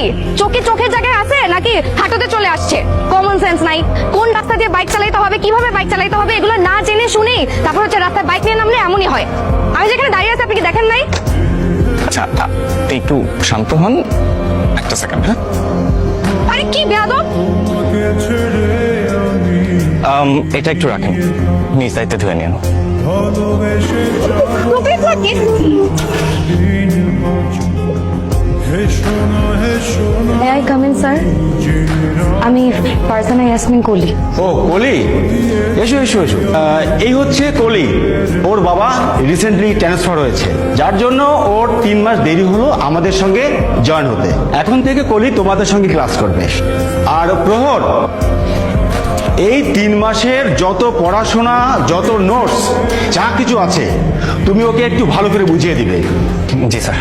কি চোখে চোখের জায়গায় আছে নাকি হাঁটুতে চলে আসছে? কমন সেন্স নাই। কোন রাস্তা দিয়ে বাইক চালাতে হবে, কিভাবে বাইক চালাতে হবে এগুলো না জেনে শুনে তারপর হচ্ছে রাস্তায় বাইক নিয়ে নামলে এমনই হয়। আমি যেখানে দাঁড়িয়ে আছি আপনি কি দেখেন নাই? আচ্ছা আপনি একটু শান্ত হন, একটা সেকেন্ড। হ্যাঁ, আরে কি বেয়াদব! এটা একটু রাখেন, নিজ দায়িত্বে ধুয়ে নিন। টুপি থাকে। May I come in, sir? আমি ফারজানা ইয়াসমিন কলি। ও কলি, এসো এসো এসো। এই হচ্ছে কলি, ওর বাবা রিসেন্টলি ট্রান্সফার হয়েছে, যার জন্য ওর 3 মাস দেরি হলো আমাদের সঙ্গে জয়েন হতে। এখন থেকে কলি তোমাদের সঙ্গে ক্লাস করবে। আর প্রহর, এই 3 মাসের যত পড়াশোনা, যত নোটস, যা কিছু আছে তুমি ওকে একটু ভালো করে বুঝিয়ে দিবে। জি স্যার।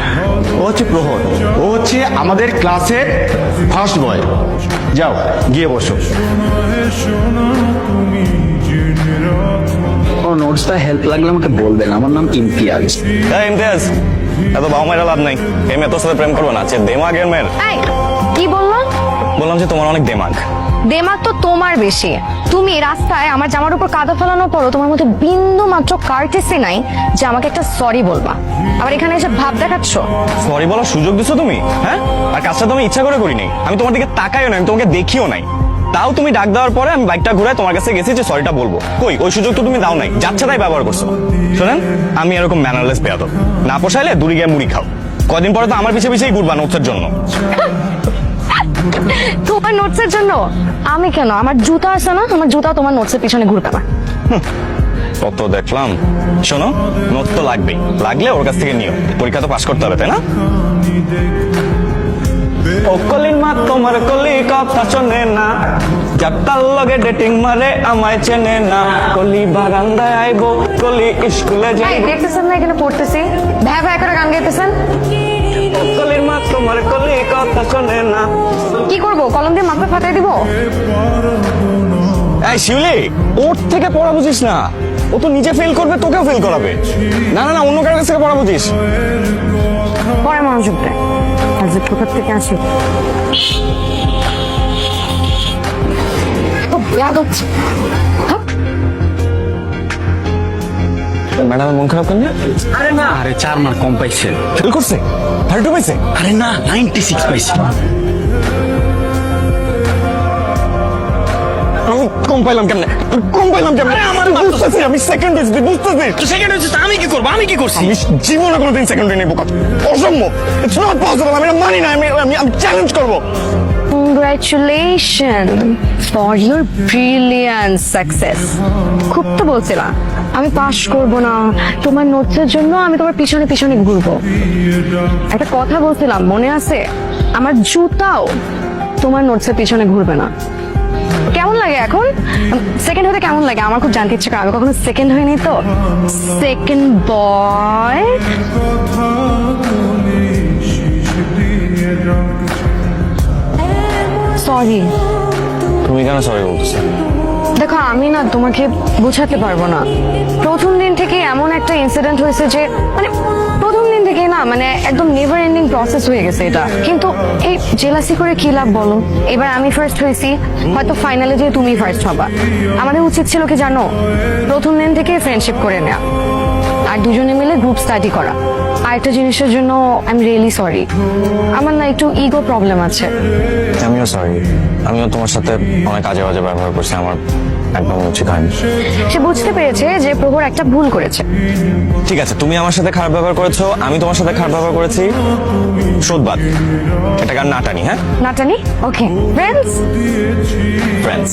ও হচ্ছে প্রহর, ও হচ্ছে আমাদের ক্লাসের ফার্স্ট বয়। যাও গিয়ে বসো। ও নোটসটা হেল্প লাগলে আমাকে বলবেন। আমার নাম ইমতিয়াজ। এই ইমতিয়াজ, এত বাবা মায়ের লাভ নাই। এই মেয়ে তোর সাথে প্রেম করবো না, দেমাগের মেয়ের। এই কি বললাম? বললাম যে তোমার অনেক দেমাগ। দেমাগ তো তোমার বেশি। তুমি রাস্তায় আমার জামার উপর কাদা ফেলানোর পরও তোমার মধ্যে বিন্দু মাত্র কার্টেসি নাই যে আমাকে একটা সরি বলবা। আবার এখানে এসে ভাব দেখাচ্ছ। সরি বলার সুযোগ দিছো তুমি? হ্যাঁ, আর কাজটা তো আমি ইচ্ছা করে করিনি। আমি তোমার দিকে তাকাইও না, আমি তোমাকে দেখিও নাই। তাও তুমি ডাক দেওয়ার পরে আমি বাইকটা ঘুরায় তোমার কাছে গেছি যে সরিটা বলবো। কই, ওই সুযোগ তো তুমি দাও নাই, যাচ্ছে তাই ব্যবহার করছো। শোনেন, আমি এরকম ম্যানারলেস বেয়াদব না। পোষাইলে দূরে গিয়ে মুড়ি খাও। কদিন পরে তো আমার পিছে পিছেই ঘুরবা নোটসের জন্য। তোমার নোটসের জন্য? আমি কেন? আমার জুতা আছে না, আমার জুতা তোমার নোটসের পিছনে ঘুরবে না। কত দেখলাম। শোনো, নোট তো লাগবেই, লাগলে ওর কাছ থেকে নিও। পরীক্ষা তো পাশ করতে হবে, তাই না? ও কলির মা তোমার কলি কথা শোনে না, যাত্রার লগে ডেটিং মারে আমায় চেনে না। কলি বারান্দায় আইবো, কলি স্কুলে যাই। দেখতেছেন না এখানে পড়তেছি, ভ্যা ভ্যা করে গান গাইতেছেন। ও কলির মা তোমার কলি কথা শোনে না। কি করবো, কলম দিয়ে মাথা ফাটাই দিব? এই শিউলি, ওর থেকে পড়া বুঝিস না। ও তো নিজে ফেল করবে, তোকেও ফেল করাবে। না না না, অন্য কারোর কাছ থেকে পড়া বুঝিস। পরে মনোযোগ দেয়। আর যে কোথা থেকে আসি ম্যাডামের মন খারাপ কেন? আরে না, আরে 4 মার্ক কম পাইছে। ফেল করছে? 32 পাইছে? আরে না, 96 পাইছে। আমি কম পাইলাম কেমনে? বুঝতেছি, আমি সেকেন্ড হয়েছি, বুঝতেছি। তো সেকেন্ড হচ্ছে, আমি কি করব? আমি কি করছি? আমি জীবনে কোনোদিন সেকেন্ড হয়ে নেবো, অসম্ভব। It's not possible. আমি মানি না, আমি চ্যালেঞ্জ করবো। Congratulations for your brilliant success. খুব তো বলছিলাম আমি পাশ করব না, তোমার নোটসের জন্য আমি তোমার পিছনে পিছনে ঘুরবো। একটা কথা বলছিলাম মনে আছে? আমার জুতাও তোমার নোটসের পিছনে ঘুরবে না। কেমন লাগে এখন? সেকেন্ড হতে কেমন লাগে? আমার খুব জানতে ইচ্ছে করে, আমি কখনো সেকেন্ড হইনি তো। Second boy. সরি। তুমি কেন সরি বলতেছো? দেখো, আমি না তোমাকে বোঝাতে পারবো না। প্রথম দিন থেকে এমন একটা ইনসিডেন্ট হয়েছে যে প্রথম দিন থেকে না একদম নেভার এন্ডিং প্রসেস হয়ে গেছে এটা। কিন্তু এই জেলাসি করে কি লাভ বলো? এবার আমি ফার্স্ট হয়েছি, হয়তো ফাইনালে যে তুমি ফার্স্ট হবা। আমাদের উচিত ছিল কি জানো, প্রথম দিন থেকে ফ্রেন্ডশিপ করে নেওয়া আর দুজনে মিলে গ্রুপ স্টাডি করা। আর একটা জিনিসের জন্য আই এম রিয়েলি সরি। আমার না একটু ইগো প্রবলেম আছে। আমিও সরি, আমিও তোমার সাথে অনেক আজে বাজে ব্যবহার করছি, আমার একদম উচিত হয়নি। সে বুঝতে পেরেছে যে প্রহর একটা ভুল করেছে। ঠিক আছে, তুমি আমার সাথে খারাপ ব্যবহার করেছো, আমি তোমার সাথে খারাপ ব্যবহার করেছি, শোধবাদ। এটা গান নাটানি। হ্যাঁ, নাটানি। ওকে, ফ্রেন্ডস। ফ্রেন্ডস।